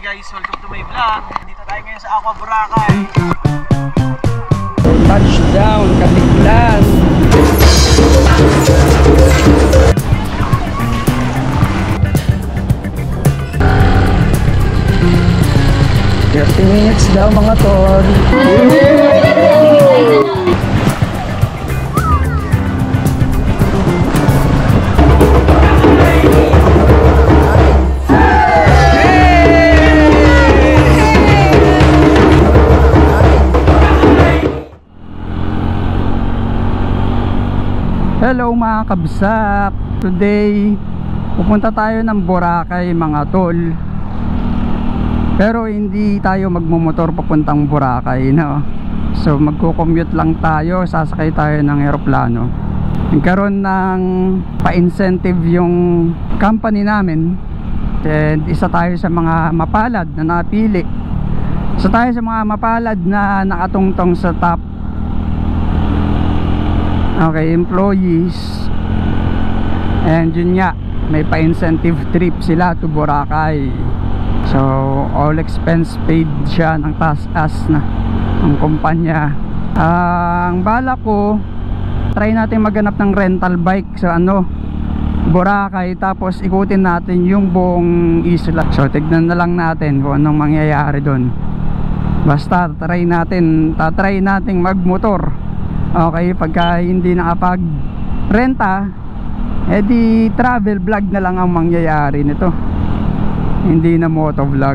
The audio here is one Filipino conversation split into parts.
guys, welcome to my vlog. Dito tayo ngayon sa Aqua Boracay. Touchdown, Katiklan. 30 minutes daw mga tol. Hello mga kabsak. Today pupunta tayo ng Boracay mga tol. Pero hindi tayo magmumotor papuntang Boracay, no? So magko-commute lang tayo, sasakay tayo ng eroplano. Nagkaroon ng pa-incentive yung company namin. And isa tayo sa mga mapalad na napili. Isa tayo sa mga mapalad na nakatungtong sa top employees. And yun nga, may pa-incentive trip sila to Boracay. So all expense paid siya ng taas na ang kumpanya. Ang bala ko, try natin maghanap ng rental bike sa Boracay, tapos ikutin natin yung buong isla. So tignan na lang natin kung anong mangyayari doon. Basta tatry natin magmotor. Okay, pagka hindi nakapag renta, edi travel vlog na lang ang mangyayari nito, hindi na moto vlog.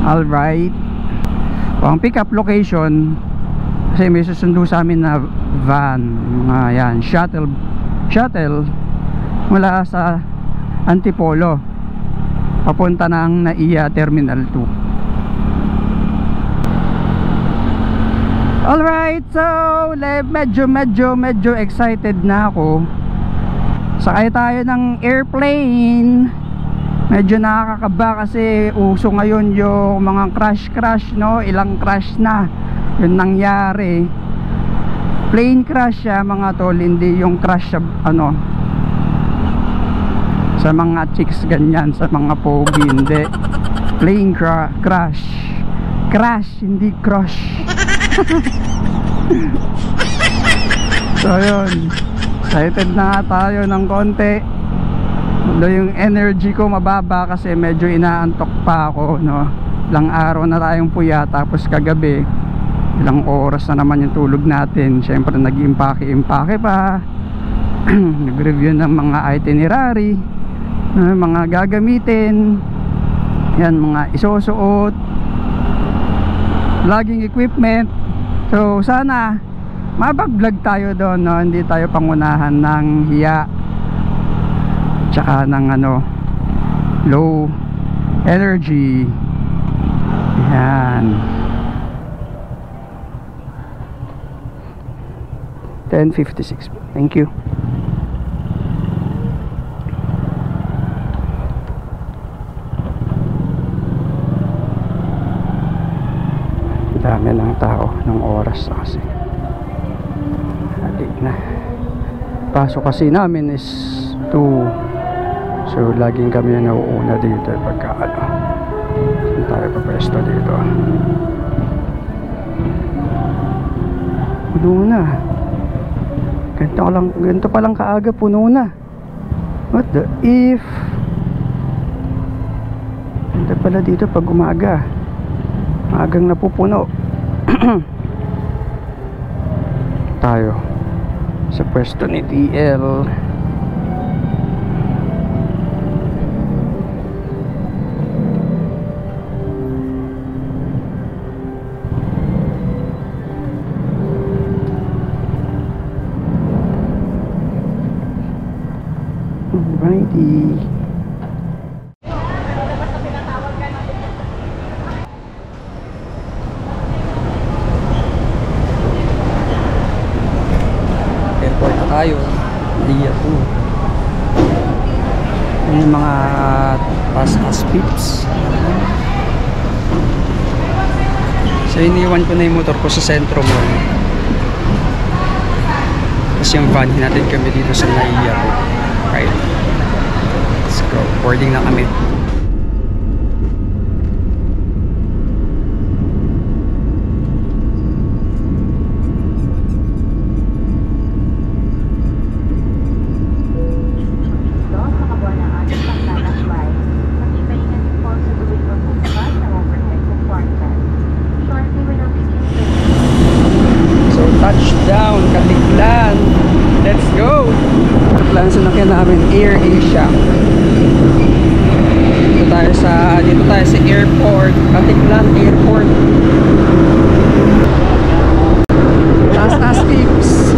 Alright, ang pick up location, kasi may susundo sa amin na van, yan, shuttle mula sa Antipolo papunta ng NAIA Terminal 2. Alright, so medyo excited na ako. Sakay tayo ng airplane. Medyo nakakaba kasi uso ngayon yung mga crash, no? Ilang crash na yun nangyari. Plane crash siya mga tol, hindi yung crash sa sa mga chicks ganyan, sa mga pogi, hindi. Plane crash, hindi crush. So yun, excited na tayo ng konti. Yung energy ko mababa kasi medyo inaantok pa ako, no? Ilang araw na tayong puya, tapos kagabi ilang oras na naman yung tulog natin. Syempre nag-impake pa. Nag-review ng mga itinerary, mga gagamitin, yan, mga isusuot, vlogging equipment. So sana mapag-vlog tayo doon, no? Hindi tayo pangunahan ng hiya tsaka ng low energy. Yan, 10:56. Thank you. Dami ng tao ng oras kasi halik na. Pasok kasi namin is 2, so laging kami nauuna dito pagka saan tayo papresto dito. Puno na. Ganito pa lang kaaga, puno na. What the if? Ganda pala dito pag umaga, maagang napupuno. Tayo sa pwesto ni TL. Alrighty. Tayo NAIA 2. Yung mga task pips. So iniwan ko na yung motor ko sa sentro mo. Tapos yung van, hinatid kami dito sa NAIA 2. Right, let's go. Boarding na kami. ang sinakyan namin, Air Asia. Dito tayo sa airport, Katiklan Airport. Taas tips.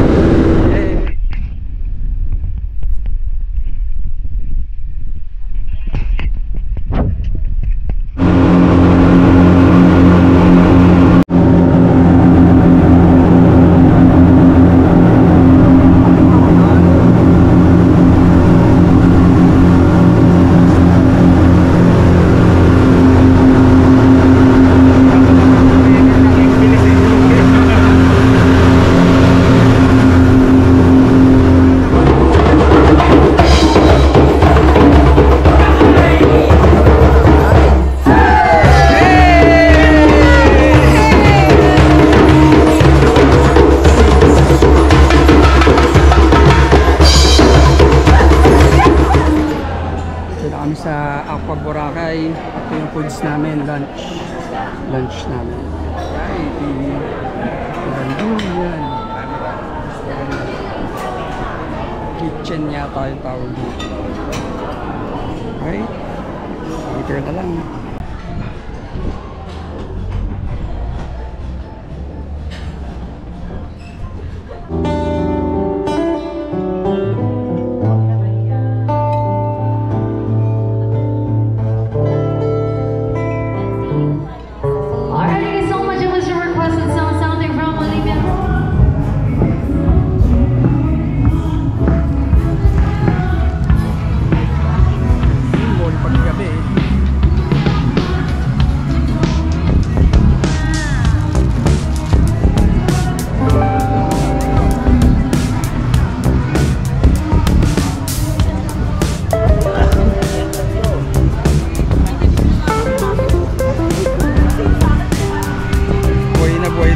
Sa Aqua Boracay. Ito yung foods namin, lunch namin. Ay, yan. Kitchen yata yung tawag dito. Right? Later na lang.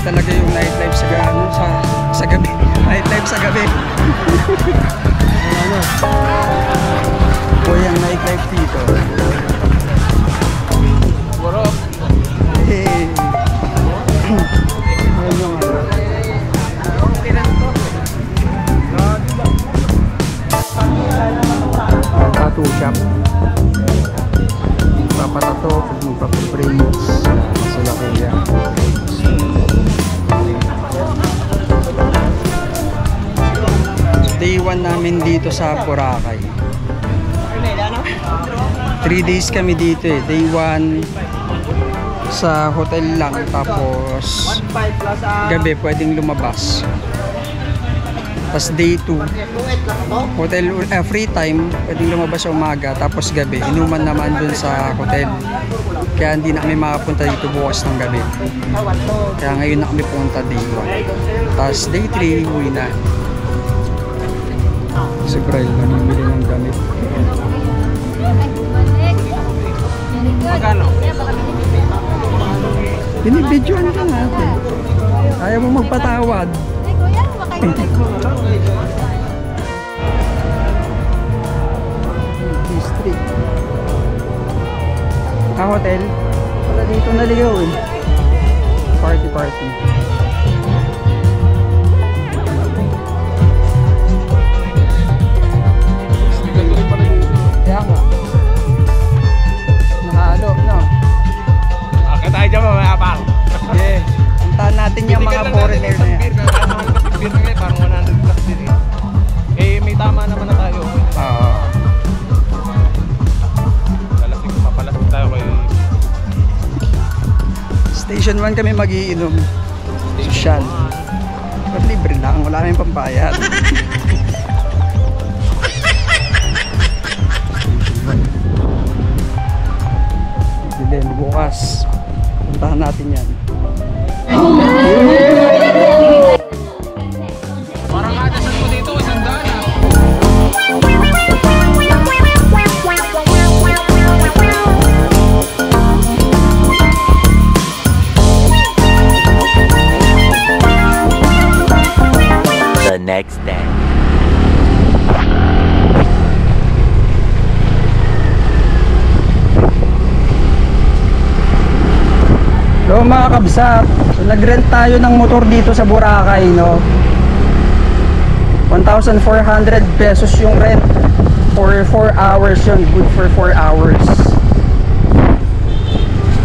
Talaga yung nightlife sa gabi. Nightlife sa gabi. Ano? Boy, ang nightlife dito. Bro. Hey. Ano yung ano? Okay lang to. Tattoo shop. Papatato, magpapabraids. Sila kuya. Day 1 namin dito sa Boracay. 3 days kami dito eh. Day 1 sa hotel lang, tapos gabi pwedeng lumabas. Tapos day 2 hotel, free time, pwedeng lumabas sa umaga, tapos gabi inuman naman dun sa hotel. Kaya hindi na kami makapunta dito bukas ng gabi. Kaya ngayon na kami punta day 1. Tapos day 3 uwi na. Si Brian namimili ng damit. Magkano? Binibidyoan ka natin. Ayaw mo magpatawad. District. Hotel. Wala dito naligaw eh. Party. Kaya nga. Nahalo, no? Okay tayo dyan mamaya pang. Yeah. Puntahan natin yung mga foreigner na yan. Beer na ngayon, parang 100 plus din eh. Eh, may tama naman na tayo. Oo. Papalasig tayo kayo. Station 1 kami magiinom. Social. But libre lang, wala kaming pambayad. Then bukas puntahan natin yan. Parang kadasan mo dito, isang daan ah. The next day. So mga kabsat, so nag-rent tayo ng motor dito sa Boracay, no? 1 1,400 pesos yung rent for 4 hours yun. Good for 4 hours.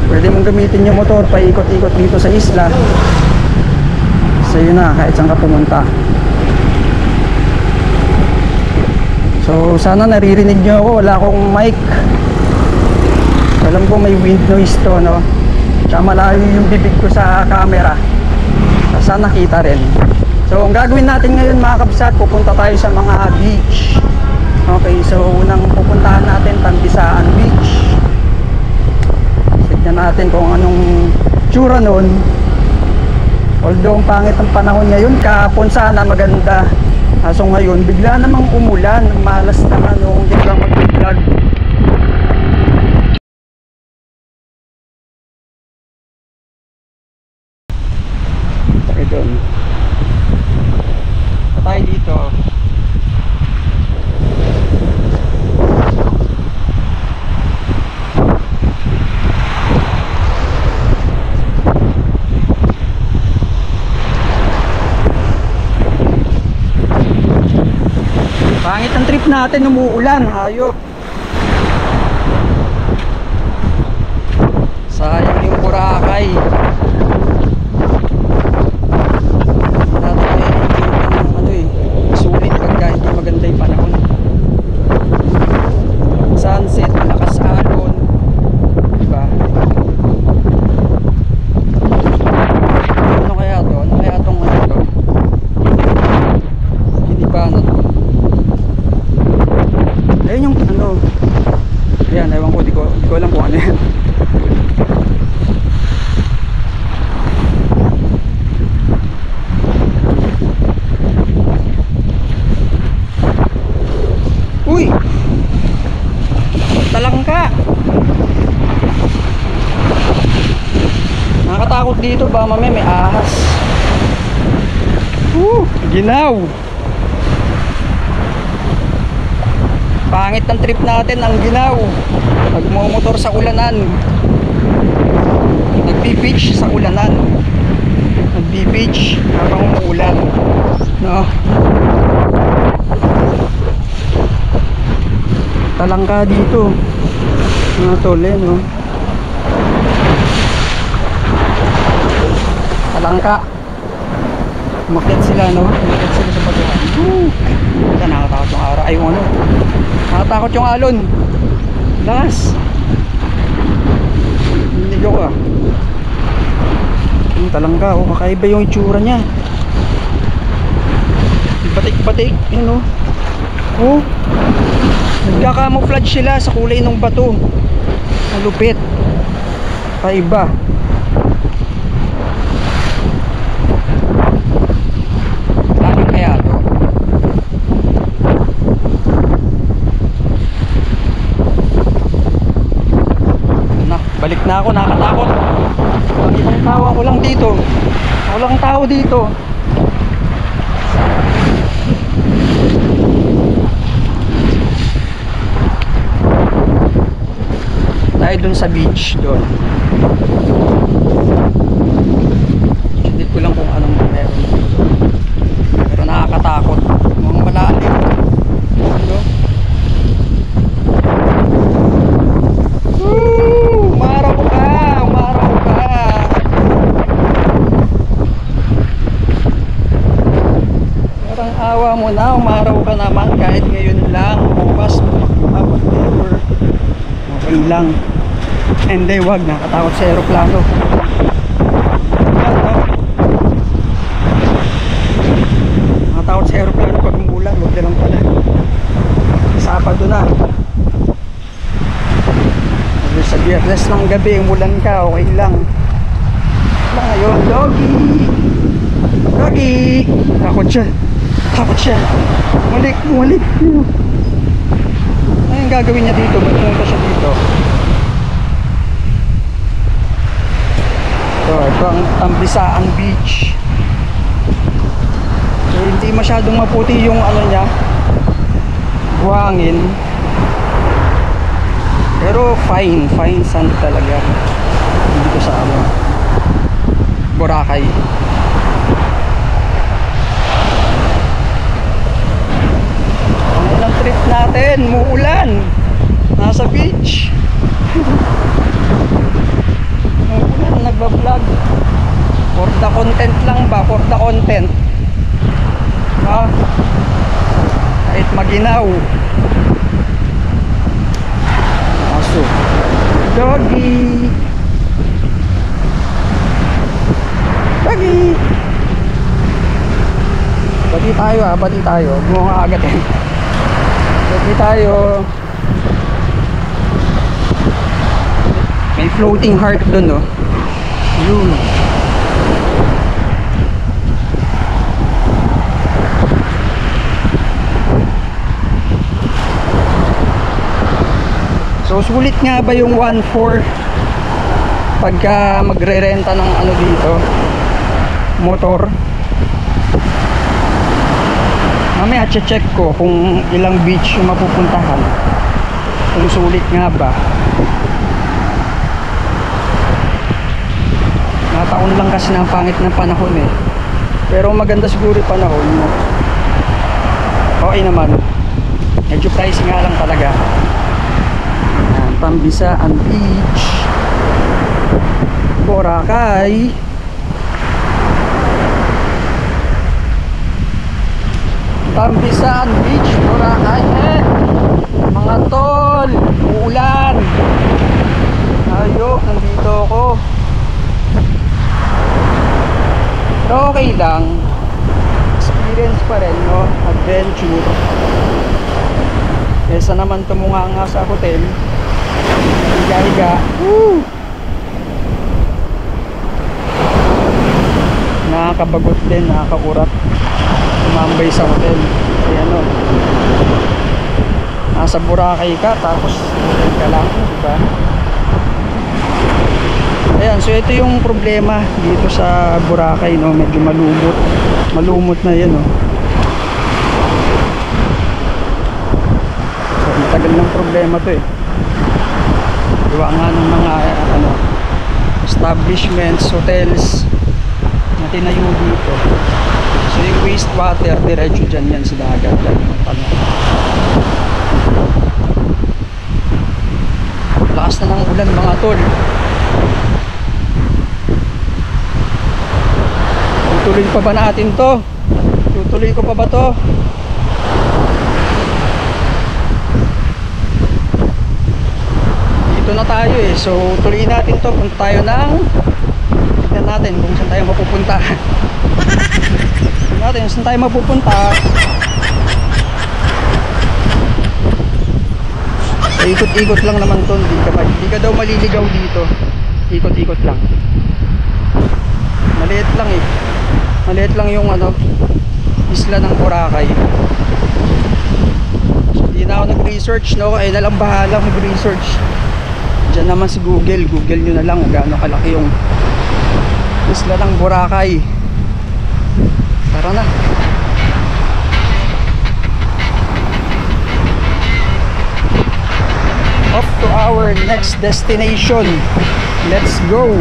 Pwede mong gamitin yung motor paikot-ikot dito sa isla. So yun na, kahit saan ka pumunta. So sana naririnig nyo ako. Wala akong mic. Alam ko may wind noise to, no? Tsaka malayo yung bibig ko sa camera. Sana nakita rin. So ang gagawin natin ngayon mga kabsat, pupunta tayo sa mga beach. Okay, so unang pupuntahan natin Tambisaan Beach. Tignan natin kung anong tsura nun. Although ang pangit ang panahon ngayon, kahapon sana maganda. So ngayon bigla namang umulan. Malas na hindi lang mag-vlog. Tayo doon. Tayo dito. Pangit ang trip natin, umuulan, hayop. Sayang yung Boracay. Sulit pagka hindi maganda yung panahon. Sunset, lakas alon, diba? Ano kaya to? Ano kaya tong ano to? Hindi ba na to? Ayun yung ano. Ayan, ewan ko, di ko alam kung ano yan. Uy! Talangka! Nakakatakot dito ba mamaya may ahas. Ginaw! Pangit ng trip natin ang ginaw. Nagmumotor sa ulanan. Nagbi-beach sa ulanan. Nagbi-beach habang umuulan. No? Talangka dito. Mga tole, no? Talangka. Umakyat sila, no? Umakyat sila sa batuhan. Nakatakot yung araw. Ay, ano? Nakatakot yung alon. Lakas. Hindi ko ah. Yung talangka, oh, kakaiba yung itsura niya. Batik-batik, yun, oh. Oh. Nagka-camouflage sila sa kulay ng bato. Malupit. Kaiba. Lalim kaya to? Balik na ako, nakatakot. Ang ibang tao, ako lang dito. Ako lang tao dito. Tayo dun sa beach doon. Hindi ko lang kung anong meron. Pero nakakatakot. Mga malalim. Ano? Umaraw ka! Umaraw ka! Parang awa mo na. Umaraw ka naman kahit ngayon lang. Bukas, whatever. Okay lang. Hindi, wag. Nakatakot sa aeroplano. Nakatakot sa aeroplano pag umulan. Wag na lang pala. Sabado na. Sa Biyernes ng gabi, umulan ka, okay lang. Wala ngayon, doggy! Doggy! Takot siya. Takot siya. Malik, malik. Ano yung gagawin niya dito? Magpunta siya dito. Ito ang Tambisaan Beach. So, hindi masyadong maputi yung ano niya, buhangin. Pero fine sand talaga. Dito sa ano, Boracay. natin, muulan. Nasa beach. Muulan, nagbablog. For the content lang ba? For the content. Ha? Kahit maginaw. Aso. Doggy. Doggy. Bati tayo ha, bati tayo. Huwag mo nga agatin. Bati tayo. May floating heart dun, no? Yun. So sulit nga ba yung 1.4 pagka magre-renta ng ano dito, motor? Mamaya check ko kung ilang beach yung mapupuntahan, kung sulit nga ba. Nataon lang kasi ng pangit ng panahon eh, pero maganda siguro yung panahon mo. Okay naman, medyo pricey nga lang talaga. Tambisaan Beach, Boracay. Tambisaan Beach, Boracay. Mga tol, uulan. Ayo, nandito ako. Pero okay lang. Experience pa rin, no? Adventure. Kesa naman tumunga nga sa hotel. Higa-higa. Nakakabagot din, nakakaurat. Tumambay sa hotel. Ay ano, nasa Boracay ka tapos hotel ka lang, diba? Ayan, so ito yung problema dito sa Boracay, no? Medyo malumot. Malumot na yan, no? So, matagal ng problema to eh. Gawa nga ng mga ano, establishments, hotels na tinayo dito. So yung wastewater diretso dyan yan sa dagat. Lakas na ng ulan mga tol. Tutuloy pa ba natin to? Tutuloy ko pa ba to? Na tayo eh, so tuloy natin to. Punta tayo ng, tignan natin kung saan tayo mapupunta. Tignan natin saan tayo mapupunta. Ikot-ikot lang naman to. Hindi ka daw maliligaw dito. Ikot-ikot lang. Maliit lang eh. Maliit lang yung ano, isla ng Boracay. So, hindi na ako nag-research, no? Kaya nalang bahala mag-research. Diyan naman si Google. Google nyo na lang kung gaano kalaki yung isla ng Boracay. Tara na. Off to our next destination. Let's go.